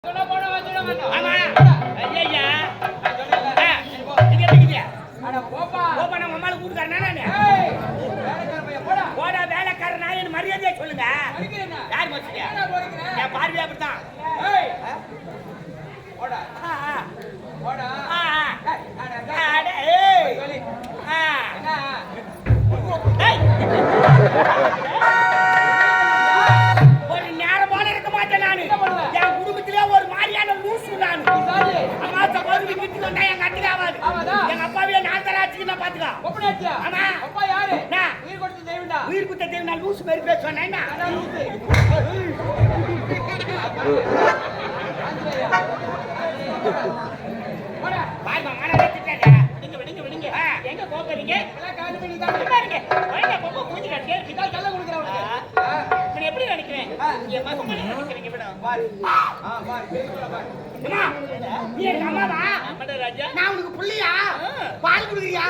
ஆமா ஐயா நீங்க இருக்கீங்க அட போப்பா போப்பா நம்ம அம்மால கூடுறானே நானு ஏய் வேலைக்கார பையன் போடா போடா வேலைக்காரனா என்ன மரியாதையா சொல்லுங்க அடிக்கிறேனா யார் மச்சியா என்ன போறீங்க நான் பார்வையா அப்படிதான் ஏய் போடா போடா ஏய் அட அட ஏய் சொல்லி என்ன என்ன ஒரு நேரம் போல இருக்க மாட்டேன் நானு என் குடும்பத்திலே ஒரு மாதிரியான லூசு நானு சாரி அம்மா சகோதரி வீட்டுக்கு வந்தா எங்க அத்திக்கு ஆகாது ஆமாதா எங்க அப்பாவே நான் தராச்சுக்கு நான் பாத்துக்கா ஒப்பனாச்சியா ஆமா அப்பா யாரு நான் உயிர் கொடுத்து தேவண்டா உயிர் குத்த தேவ நான் லூசு மாதிரி பேசுவேன் என்ன அட லூசு போடா பாருமா மானே திட்டாதே விடுங்க எங்க போறீங்க எல்லாம் காலி பண்ணி தான் பாருங்க வைங்க போங்க மூஞ்சி கட்டி இதா கல்ல குடுக்குறேன் நீ எப்படி நினைக்கிறேன் என் மகன் மாதிரி நினைக்கிறீங்க விட பாரு பாரு பேசுடா பாரு அம்மா நீ எங்க அம்மாவா ஆமாடா ராஜா. நான் உனக்கு புள்ளையா பால் குடுக்குறியா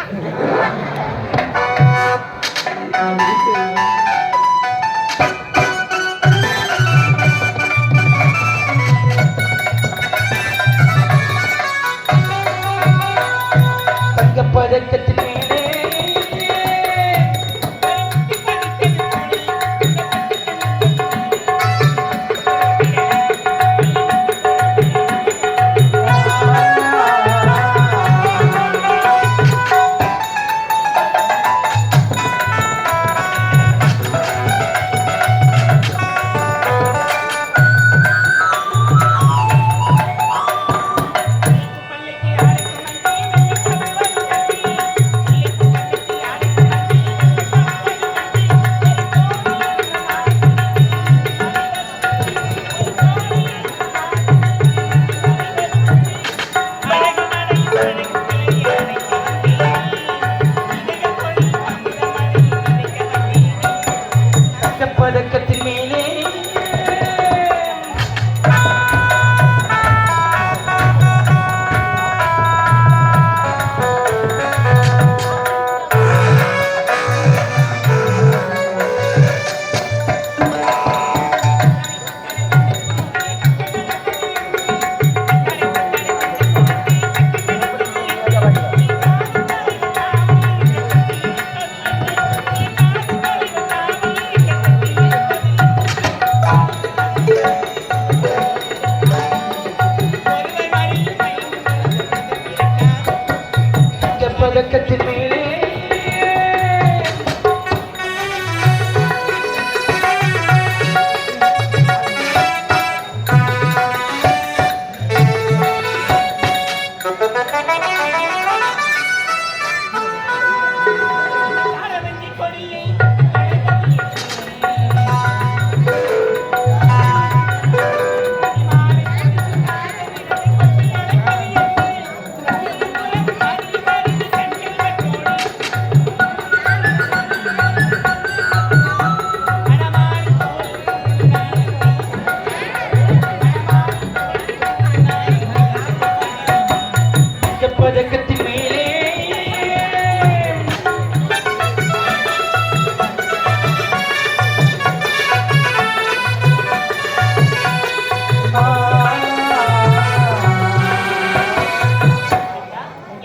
தங்கப்பதக்கத்தின் மேலே பதக்கத்தின் மேலே பதக்கத்தின் மேலே பதக்கத்தின் மேலே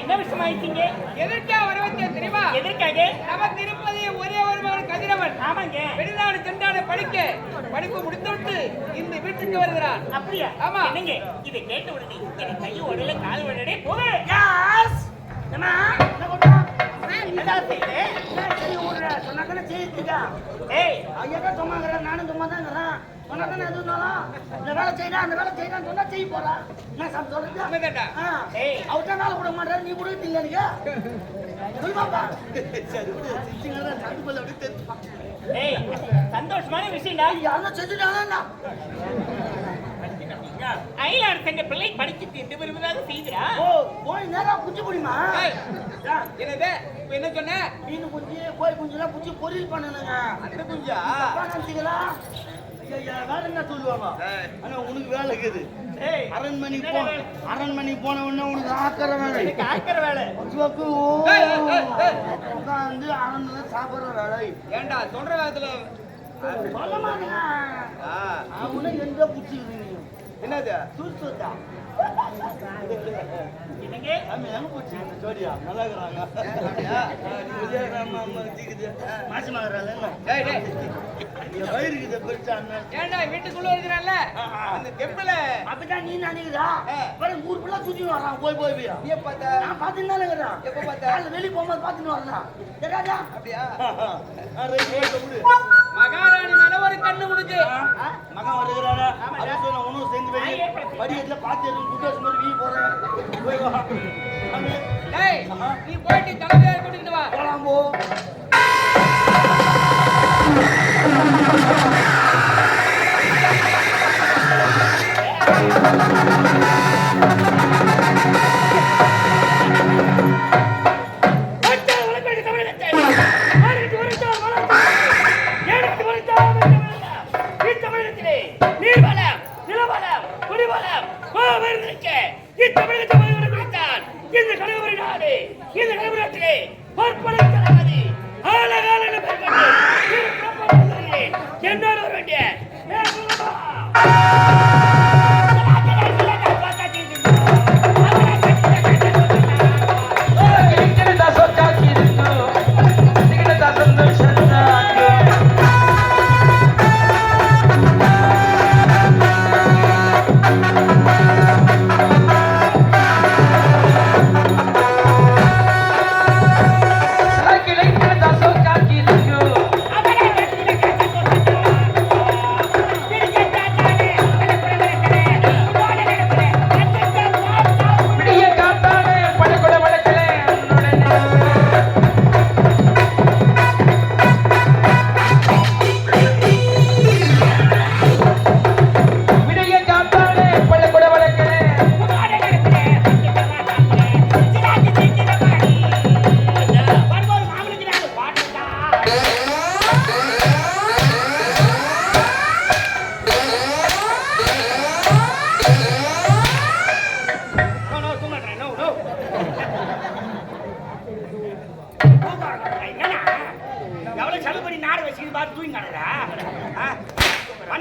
என்ன விஷயம் ஆயிட்டீங்க எதற்கா வரவச்சே தெரியுமா எதற்காக நமக்கு இருப்பதே ஒரே ஒரு மகன் கதிரவன் ஆமாங்க வெளிநாடு சென்றாடு படிப்பு முடித்துவிட்டு இந்த வீட்டுக்கு வருகிறான் அப்படியா ஆமா. என்னங்க இதை கேட்ட உடனே எனக்கு கை உடல கால் உடனே போவே யாஸ் அம்மா என்ன பண்ற என்னடா செய்யுது சரி ஊர்ல சொன்னாதானே செய்யுதுக்கா ஏய் ஐயா சொன்னாங்கற நானும் சும்மா தான் இருக்கறேன் சொன்னாதானே எதுனாலும் இந்த வேலை செய்யறா அந்த வேலை செய்யறான்னு சொன்னா செய்ய போறா என்ன சார் சொல்றது உண்மைதான்டா. ஏய் அவர்தான் வேலை கொடுக்க மாட்டாரு நீ கொடுத்தீங்க எனக்கு சொல்லுவாப்பா சரி விடு சிச்சிங்கற தடுப்புல அப்படி தெரியுமா ஏய் சந்தோஷமான விஷயம்டா யாரும் செஞ்சுட்டானா ஐலார் தங்க பிள்ளை படிச்சிட்டு இந்த விரும்புறாங்க செய்கிறா ஓ போய் நேரா குஞ்சு புடிமா ஏய், என்னது இப்ப என்ன சொன்ன மீன் குஞ்சு கோழி குஞ்சுலாம் குஞ்சு பொரியல் பண்ணனுங்க அந்த குஞ்சா நினைச்சீங்களா ஐயா வேற என்ன சொல்லுவாங்க ஆனா உனக்கு வேலை இருக்குது அரண்மனை போன உடனே உனக்கு ஆக்கிற வேலை ஆக்கிற வேலை உட்காந்து அரண்மனை சாப்பிடுற வேலை ஏண்டா சொல்ற காலத்துல சொல்ல மாட்டேங்க அவனு எங்க புடிச்சிருக்கீங்க என்னது சுத்தா என்னங்க ஆமா எங்க போச்சு இந்த ஜோடியா நல்லா இருக்கிறாங்க மாசமா இருக்கிறாங்க டேய் டேய் இந்த வயிறுக்கு பெருசா அண்ணன் ஏன்டா வீட்டுக்குள்ள இருக்கிறான்ல அந்த தெம்பல அப்படிதான் நீ நினைக்கிறா பாரு ஊர் ஃபுல்லா சுத்தி வர்றான் போய் நீ பார்த்தா நான் பாத்துட்டு இருக்கிறான் எப்ப பார்த்தா வெளிய போகும்போது பாத்துட்டு வர்றான் ராஜா அப்படியா விடு மகாராணி மேல ஒரு கண்ணு உனக்கு மகன் வருகிறாரா அதான் சொன்ன உணவு செஞ்சு வை படியத்துல பாத்து குட்டாஸ் மாதிரி வீ போறேன் போய் வா டேய் நீ போயிட்டு தலைமையார் கூட்டிட்டு வா போலாம் போ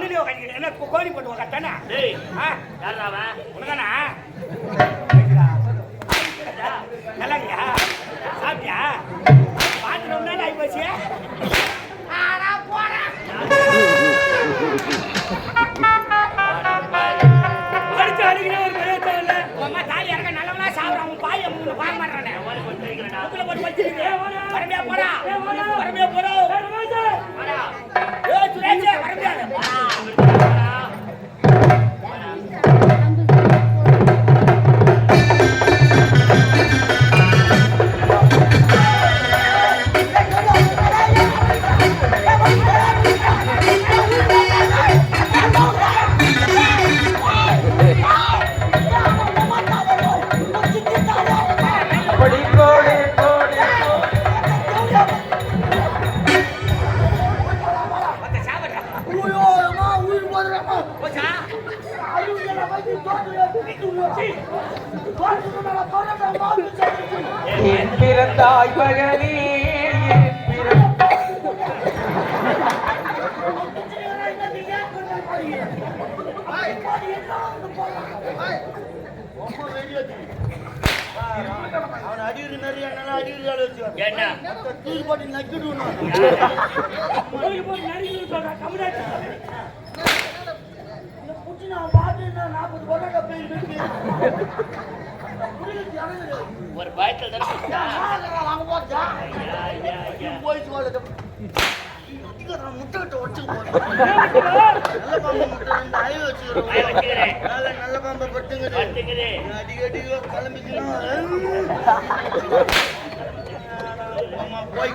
என்னோட வேண்டிய கோழி போட்டு கட்டானா உனதானா நல்லா சாப்பிட்டியா பாத்து ரொம்ப நாள் ஆகி போச்சு அடிச்சு அடிக்கிற ஒரு பெரிய இல்ல அம்மா தாய் இறக்க நல்லவனா சாப்பிட்றான் உன் பாய் மூணு பாய மாட்டானே போட்டு வச்சிருக்கேன் வரமையா போறா வரமையா போறோம் சுரேஷ் வரமையா பிறந்தாய் மகனே அவன் அடிக்கிற நிறைய நல்லா அடிக்கிறாள் வச்சு என்ன தூக்கி போட்டு நக்கிட்டு ஒரு பயத்தில் முட்டை வச்சு நல்ல பாம்பு முட்டை ரெண்டு அய வச்சுக்கிறேன் நல்ல பாம்பை பட்டுங்குது அடிக்கடி கிளம்பிச்சுன்னா போய்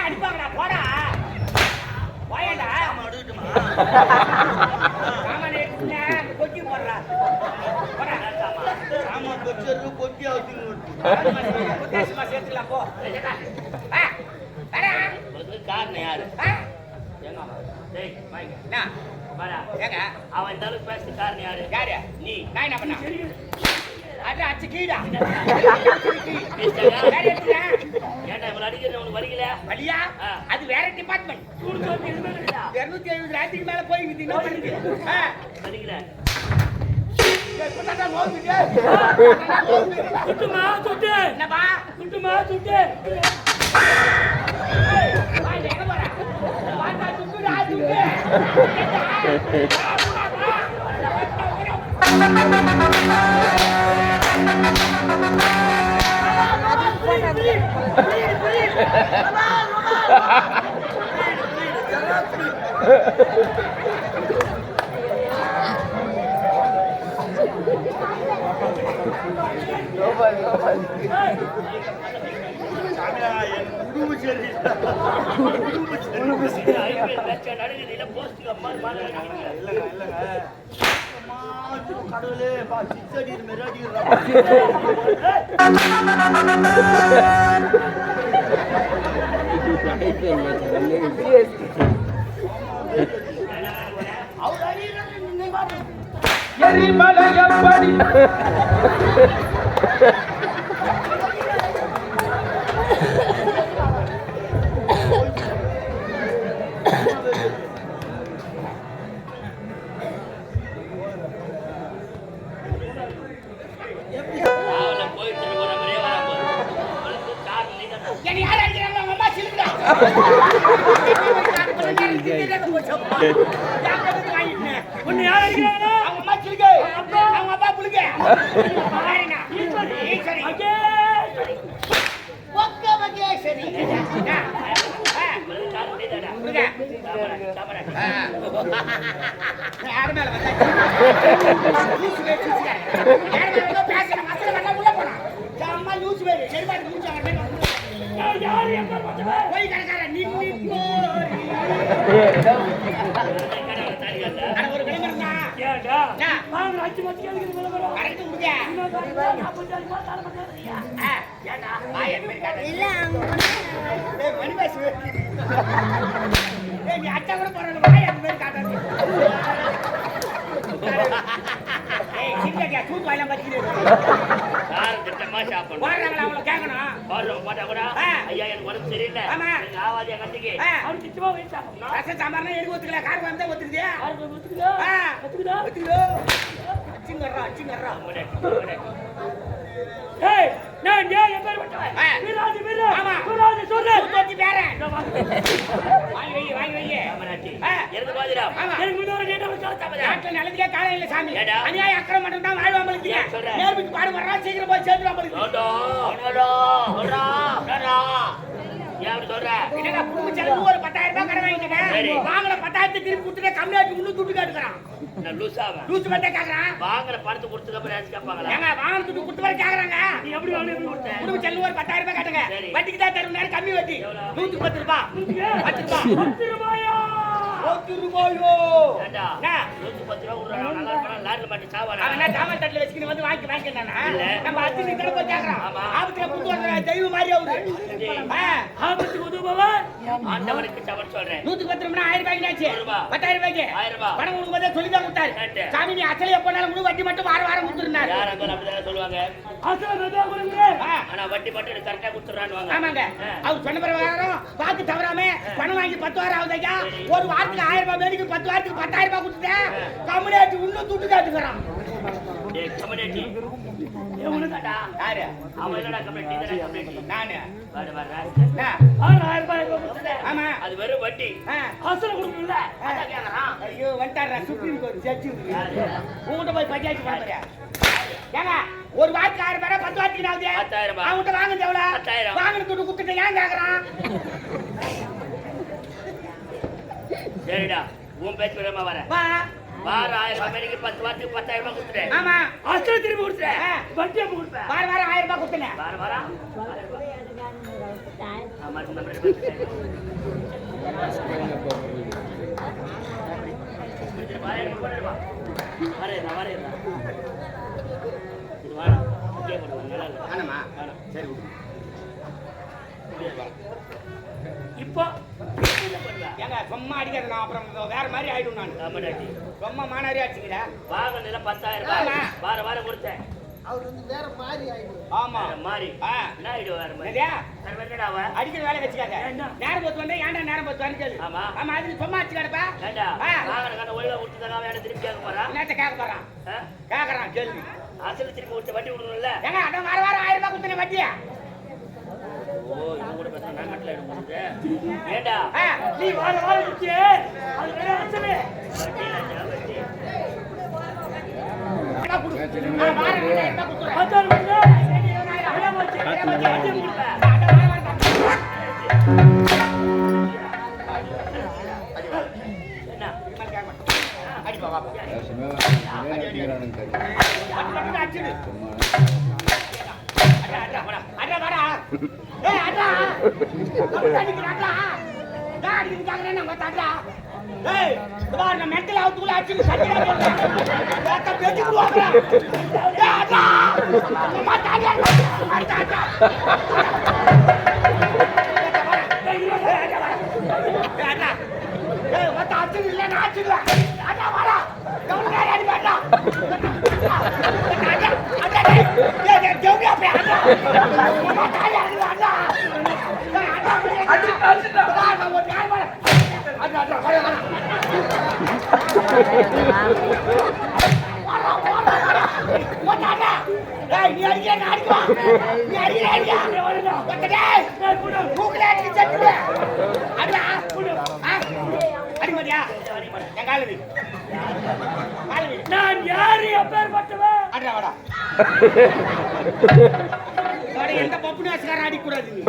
அடிப்பாங்கடா போடா போயடா கொட்டி போடுறா ஆமா கொச்சு கொட்டி சேர்த்துக்கலாம் போ காரணம் யாரு அவன் இந்த அளவுக்கு பேசுறது காரணம் யாரு யாரு நீ நான் என்ன பண்ண அட அச்சு கீடா பேசுறியா? வேற எடுத்துடா ஏன்டா இவ்வளவு அடிக்கிறது உனக்கு வலிக்கல? வலியா ஆ. அது வேற டிபார்ட்மெண்ட் சூடு சோத்தி எதுவுமே இல்லையா? 250 ராத்திரிக்கு மேல போய் இது என்ன பண்ணுது வலிக்கல. எப்படா நோக்குது சுட்டுமா சுட்டு. என்னப்பா சுட்டுமா சுட்டு. வாய் எங்க போற வாடா சுட்டுடா சுட்டு ஐபிஎல் மேட்ச் நடக்குது. இல்ல போஸ்ட் அம்மா மாலை அடிக்கிறீங்க. இல்லைங்க கடவுளே பா சிக்ஸ் அடி மெராடி எரிமலை எப்படி அவளை போயிட்டு ஒரு மாதிரியே வராம அவளுக்கு கார் நீதான். என்ன யார் அடிக்கிறாங்க அவங்க அம்மா சிலுக்குடா உன்னை யார் அடிக்கிறாங்க? அவங்க அம்மா சிலுக்கு அவங்க அப்பா புளுக்கு பாருங்க சரி ஒக்க வகே சரி கார் நீதாடா. புளுங்க சாமரா. யார் மேல வந்தா லூசு வே லூசு யார் மேல பேசுற மசல வந்தா உள்ள போடா அம்மா லூசு வே சரி பாத்து லூசு அவன் யார் எங்க போச்சவே? போய் கரகார நின்னி அட ஒரு விளம்பரம் தான் ஏன்டா? என்ன? வாங்க அச்சு மச்சி எதுக்கு விளம்பரம்? கரெக்ட் கொடுங்க ஏண்டா வாய் மாதிரி காட்டு இல்ல ஏய் மணி பேசு ஏய் நீ அட்டை கூட போறல வாய் அந்த மாதிரி காட்டாத ஏய் சின்னடியா தூக்கு வாயில பத்திக்கிட்டு கார் திட்டமா சாப்பிடணும். வாடறவங்க அவள கேக்கணும் பாருங்க பாட்டா கூட ஆ. ஐயா எனக்கு உடம்பு சரியில்லை. ஆமா. நீங்க ஆவாதியா கட்டிக்கு ஆ. அவன் திட்டமா வச்சு சாப்பிடணும். ரச சாம்பார்னா எடுத்து ஒத்துக்கல கார் வந்தா ஒத்துக்குதே யாருக்கு ஒத்துக்குதா? ஒத்துக்குதா? ஒத்துக்குதோ சிங்கறா ஏய் நான் ஏன் பேர் விட்டவன்? ஆ. வீராதி வீர. ஆமா. வீராதி சொல்லு. தூக்கி பேரன் இந்த வாங்க. வாங்கி வை ஆமாடாச்சி. ஆ. இருந்து பாதிரா. ஆமா. எனக்கு முன்னாடி கேட்ட ஒரு சாப்பிடாதா? நாட்டுல நல்லதுக்கே காலம் இல்ல சாமி ஏடா? அநியாய அக்கிரமம் மட்டும் தான் வாழ்வாமலுக்கு ஏன் சொல்ற? நேர்மைக்கு பாடு வர்றா சீக்கிரம் போய் சேர்ந்துடாமலுக்கு நோடோ நோடோ நோடா நோடா. ஏன் அப்படி சொல்ற? என்னடா குடும்ப செலவு ஒரு 10,000 ரூபாய் கடன் வாங்கிட்டேன் சரி. வாங்கின 10,000 திருப்பி கொடுத்துட்டு கம்மியாச்சு இன்னும் துட்டு கேட்டுக்கிறான் நான் லூசாவா? லூசு மட்டும் கேக்குறான் வாங்குற பணத்தை கொடுத்ததுக்கு அப்புறம் ஏதாச்சும் கேட்பாங்களா? ஏங்க வாங்கின துட்டு கொடுத்து வர கேக்குறாங்க நீ எப்படி வாங்க எப்படி கொடுத்த? குடும்ப செலவு ஒரு 10,000 ரூபாய் கேட்டுங்க சரி. வட்டிக்கு தான் தரும் நேரம் கம்மி வட்டி எவ்வளவு? 110 ரூபாய் 10 ரூபாய் 10 ரூபாயா? 10 ரூபாயோ ஏண்டா? என்ன? 110 ரூபா விடுறான். நல்லா இருப்பானா? லாரில மாட்டி சாவானா? அவன் என்ன தாமல் தட்டுல வச்சுக்கின்னு வந்து வாங்கினானா இல்ல. நம்ம அத்தினி தடவை போய் கேக்குறான் ஆமா. ஆபத்துல புது வந்த தெய்வம் மாதிரி அவரு ஆபத்துக்கு உதவுபவர் ஆண்டவனுக்கு சமன் சொல்றேன். 110 ரூபாய் 1000 ரூபாய்க்கு ஆச்சு ஒரு ரூபாய். 10,000 ரூபாய்க்கு 1000 ரூபாய். பணம் கொடுக்கும்போதே சொல்லி தான் கொடுத்தாரு கேட்டு. சாமி நீ அசலை எப்போனாலும் முழு வட்டி மட்டும் வாரம் கொடுத்துருந்தாரு யார் அங்க அப்படிதான் சொல்லுவாங்க. ஆனா வட்டி மட்டும் எனக்கு கரெக்டா கொடுத்துறான்னு ஆமாங்க அவர் சொன்ன பிரகாரம் வாக்கு தவறாம பணம் வாங்கி 10 வாரம் ஆகுது ஐயா ஒரு வாரத்துக்கு 1000 ரூபாய் மேடிக்கு 10 வாரத்துக்கு 10,000 ரூபாய் கொடுத்துட்டேன் கம்யூனிட்டி இன்னும் துட்டு காட்டுக்கிறான் கம்யூனிட்டி உனக்காடா யாரு அவன் என்னடா கம்யூனிட்டி இதெல்லாம் கம்யூனிட்டி நானு வாடு வாடு என்ன? 1000 ரூபாய் கொடுத்துட்டேன். ஆமா அது வெறும் வட்டி ஆ. அசல் கொடுக்கணும்ல அதான் கேக்குறான். ஐயோ வந்துட்டாரா சுப்ரீம் கோர்ட் ஜட்ஜி உங்ககிட்ட போய் பஞ்சாயத்து பண்ண ஏங்க ஒரு வாரத்துக்கு 1000 ரூபாய் 10 வாரத்துக்கு ஆகுது 10,000 ரூபாய். அவங்ககிட்ட வாங்குறது எவ்வளவு 10,000. வாங்கின துட்டு கொடுத்துட்டு ஏன் கேக்குறான் சரிடா உன் பேச்சு விடாம வரேன். வா வார 1000 ரூபாய்க்கு 10 வாரத்துக்கு 10,000 ரூபாய் கொடுத்துட்டேன். ஆமா அசல் திருப்பி கொடுத்துட்டேன். வட்டி எப்ப கொடுப்பேன்? வாரம் 1000 ரூபாய் கொடுத்தேன் வார வாரம் 1000 ரூபாய். ஆமா இந்த மாதிரி இப்போ ஏங்க சும்மா அடிக்கிறது நான் அப்புறம் வேற மாதிரி ஆயிடும் நான் சும்மா மானாரி அடிச்சுக்கிறேன் வாகனம் 10,000 ரூபாய் வார வாரம் கொடுத்தேன். அவர் வந்து வேற மாதிரி ஆயிடுவார். ஆமா வேற மாதிரி ஆ. என்ன ஆயிடுவா வேற மாதிரி என்னடியா? வேற என்னடா அவ? அடிக்கிற வேலை வச்சுக்காத. என்ன? நேரம் போத்து வந்தா ஏன்டா நேரம் போத்து வரேன்னு கேளு. ஆமா. ஆமா அதுக்கு சும்மா வச்சுக்காதப்பா. ஏண்டா ஆ. வாகன ஒழுங்கா விட்டுதாங்க அவன் திருப்பி கேட்க போறான் என்னத்த கேட்க போறான்? ஆ? கேக்குறான் கேள்வி. அசல் திருப்பி விட்டு வண்டி விடணும்ல ஏங்க அட வார வாரம் 1000 ரூபாய் கொடுத்தன வட்டியா? ஓ இது கூட பேச நான் கட்டல எடுத்து ஏண்டா ஆ. நீ வார வாரம் விட்டு அது வேற அசல் வட்டி லட்சம் வட்டி என்ன குடு? வாரம் 2000 ரூபாய் கொடுத்துறேன். பத்தாயிரம் விட போச்சு வட்டி கொடுப்பேன் அட வார வாரம் என்ன அடிப்பா வாப்பா. அடிச்சிடு. அடா வாடா. அடா வாடா. ஏய் அடா. நம்ம அடிக்கிறாடா. நான் அடிக்கிறாங்க நம்ம தாடா. ஏய் வா நான் மெண்டல் அவுத்துக்குள்ள அடிச்சு சட்டியா போடுறேன். ஏத்த பேசி விடுவாங்கடா. ஏய் அடா. நம்ம தாடா. அடா. அடா. ஏய் வா தாச்சு இல்ல நான் அடிச்சுடுவேன். அடா வாடா. கவுண்டர் அடி வாடா. அடா. அடா. ஏய் ஜவுடியா பே அடா. நம்ம தாடா அடா. அடி வா நம்ம தாய் வாடா. அடா அடா வாடா வாடா. வாடா. ஏய் நீ அடிக்க நான் அடிக்குவா. நீ அடிக்க ஒத்தடே. மூக்குல அடிச்சு செத்துவே. அடா. அடி மதியா. என் காலு வி. காலு வி. நான் யாரு எப்பேற்பட்டவன் அடா வாடா. வாடா எந்த பப்புனு அசகார அடிக்க கூடாது நீ.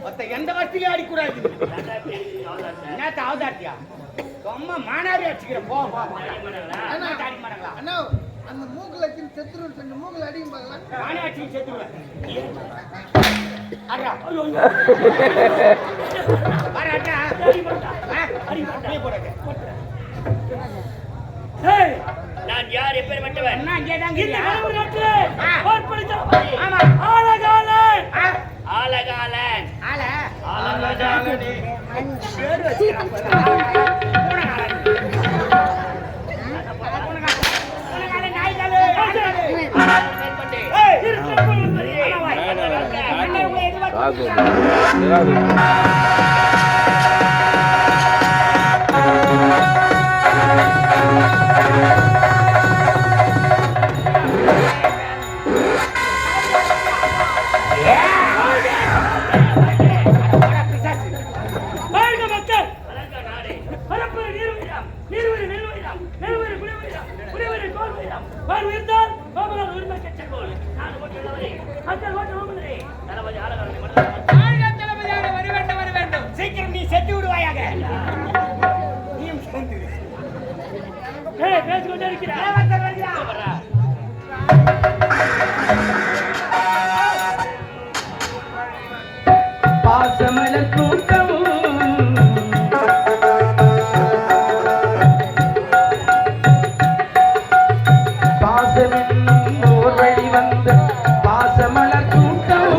ஒத்த எந்த வஸ்திலே அடிக்க கூடாது நீ. என்னத்த அவதார்த்தியா? சும்மா மானாரி அடிச்சுக்கிற போ போ. அண்ணா, அடிக்க மாட்டாங்களா? அண்ணா, அந்த மூக்குல வச்சு செத்துருன்னு சொன்ன மூக்குல அடிக்கும் பார்க்கலாம். நானே அடிச்சு செத்துருவேன். அடா. வாடா அடா. அடி போடா. அடி போடா. நீ போடாத. ஏய் நான் யார் எப்பேற்பட்டவன் அண்ணா இங்கே தான் இந்த இருக்கியா? கடவுள் நாட்டில் ஆ. போர்ப்படுத்த ஆமா. ஆலகாலன் ஆ. ஆலகாலன் ஆள. ஆலகாலனே பேர் வச்சுக்கிறான் பாரு. பூனகாலன். பூனகாலன் நாய்காலு. ஆள்காலு. ஏய் திருச்செங்கோல் பெரிய அண்ணே உங்களை எதிர்பார்த்து வாழ்க மக்கள் வளர்க நாடே பரப்பு நீர்வீரம் நீர்வீர நெல்வீரம் நெல்வீர குடிவீரம் குடிவீர கோல்வீரம் வாழ்வீர்ந்தால் கோபுரம் உரிமை கற்றகோள் நான் ஓட்டுள்ளவரே மக்கள் ஓட்டு ஓமுதரே தளபதி ஆலகாலனை மனதில் வாழ்க தளபதியாக வர வேண்டும் வர வேண்டும். சீக்கிரம் நீ செத்து விடுவாயாக. நீயும் சேர்ந்து ஏய் பேசிக்கொண்டே இருக்கிறார் இளவரசர் வருகிறார். வர்றா பாசமலர் கூட்டம் பாசமென்னும் ஓர் வழி வந்த பாசமலர் கூட்டம்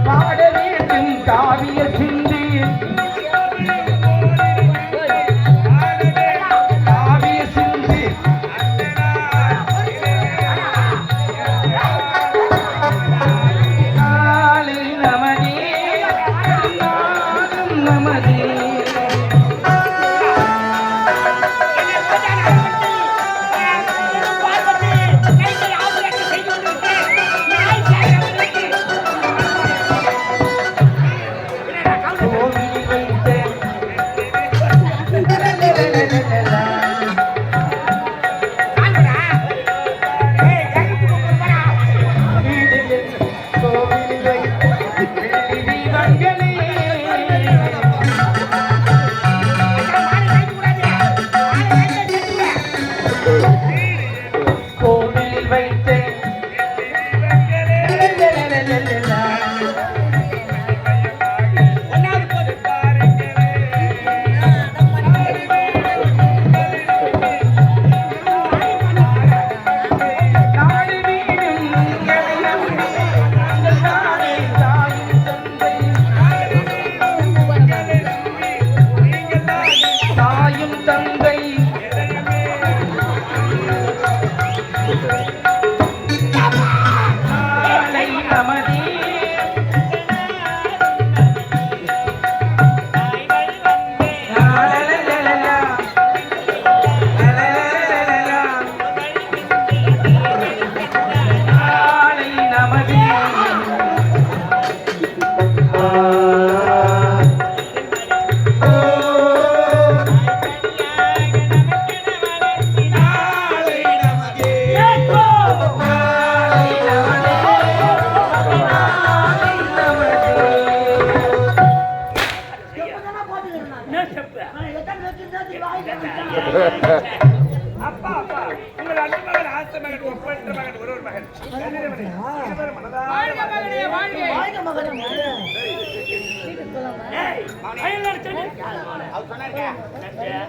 பாட வேண்டும் காவிய சிந்து காவிய சிந்து காலை நமதே நாடும் நமதே கோவிலில் ஒப்பற்ற மகன் ஒரு மகன் கதிரவனை இருவர் மனதார வாழ்க மகனே வாழ்க வாழ்க மகனே ஏய் அயல்நாடு சென்று அவர் சொன்னாங்க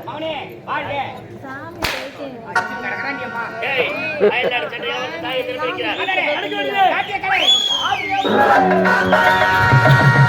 மகனே வாழ்க கடகராண்டி அம்மா ஏய் அயல்நாடு சென்று வந்து தாயை திருப்பி வைக்கிறார் அடடே, அடக்கி காட்டிய கடை விடுங்க